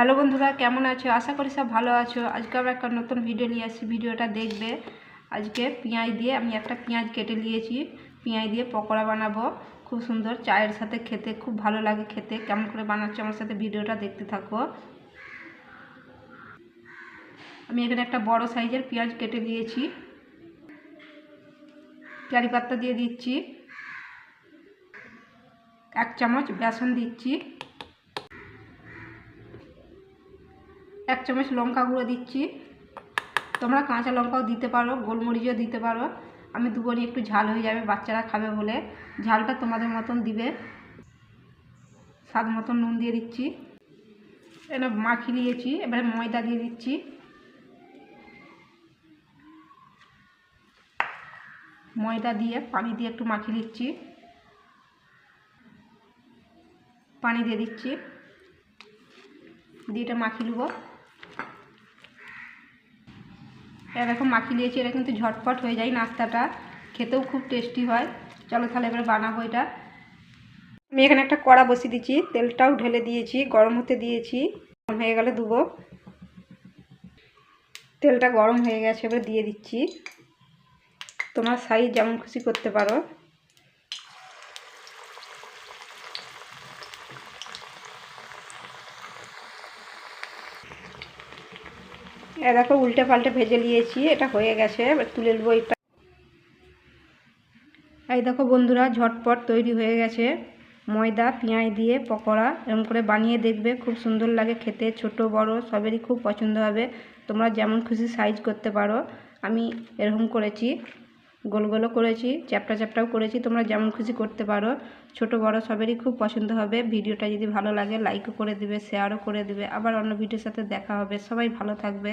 Hello বন্ধুরা, কেমন আছো? আশা করি সব ভালো আছো। আজকে আবার একটা নতুন ভিডিও নিয়ে আসছি, ভিডিওটা দেখবে। আজকে পেঁয়াজ দিয়ে আমি একটা পেঁয়াজ কেটে নিয়েছি, পেঁয়াজ দিয়ে পকোড়া বানাবো। খুব সুন্দর, চায়ের সাথে খেতে খুব ভালো লাগে খেতে। কেমন করে বানাচ্ছি আমার সাথে ভিডিওটা দেখতে থাকো। আমি এখানে একটা বড় সাইজের পেঁয়াজ কেটে দিয়েছি। কারি পাতা দিয়ে দিচ্ছি, 1 চামচ বেসন দিচ্ছি, 1 চামচ লঙ্কা গুঁড়ো দিচ্ছি। তোমরা কাঁচা লঙ্কাও দিতে পারো, গোলমরিচও দিতে পারো। আমি দুবনি একটু ঝাল হয়ে যাবে, বাচ্চারা খাবে বলে ঝালটা তোমাদের মতন দিবে। স্বাদ মতন নুন দিয়ে দিচ্ছি। এটা মাখিয়ে নিয়েছি, এবারে ময়দা দিয়ে দিচ্ছি। ময়দা দিয়ে পানি দিয়ে একটু মাখিয়ে নিচ্ছি। পানি দিয়ে দিচ্ছি, দিয়ে এটা মাখিয়ে নেবো। এরকম মাখিয়ে নিয়েছি, এটা কিন্তু ঝটপট হয়ে যায় নাস্তাটা, খেতেও খুব টেস্টি হয়। চলো তাহলে এবারে বানাবো এটা। আমি এখানে একটা কড়া বসিয়ে দিচ্ছি, তেলটাও ঢেলে দিয়েছি, গরম হতে দিয়েছি। গরম হয়ে গেলে দেবো। তেলটা গরম হয়ে গেছে, এবারে দিয়ে দিচ্ছি। তোমার সাইজ যেমন খুশি করতে পারো। দেখো উল্টে পাল্টে ভেজে নিয়েছি, এটা হয়ে গেছে। এবার তুলে নেবো এটা। এই দেখো বন্ধুরা, ঝটপট তৈরি হয়ে গেছে ময়দা পেঁয়াজ দিয়ে পকোড়া। এরকম করে বানিয়ে দেখবে, খুব সুন্দর লাগে খেতে। ছোট বড় সবেরই খুব পছন্দ হবে। তোমরা যেমন খুশি সাইজ করতে পারো। আমি এরকম করেছি, গোল গোলও করেছি, চ্যাপটা চ্যাপটাও করেছি। তোমরা যেমন খুশি করতে পারো। ছোট বড় সবেরই খুব পছন্দ হবে। ভিডিওটা যদি ভালো লাগে লাইকও করে দিবে, শেয়ারও করে দিবে। আবার অন্য ভিডিওর সাথে দেখা হবে। সবাই ভালো থাকবে।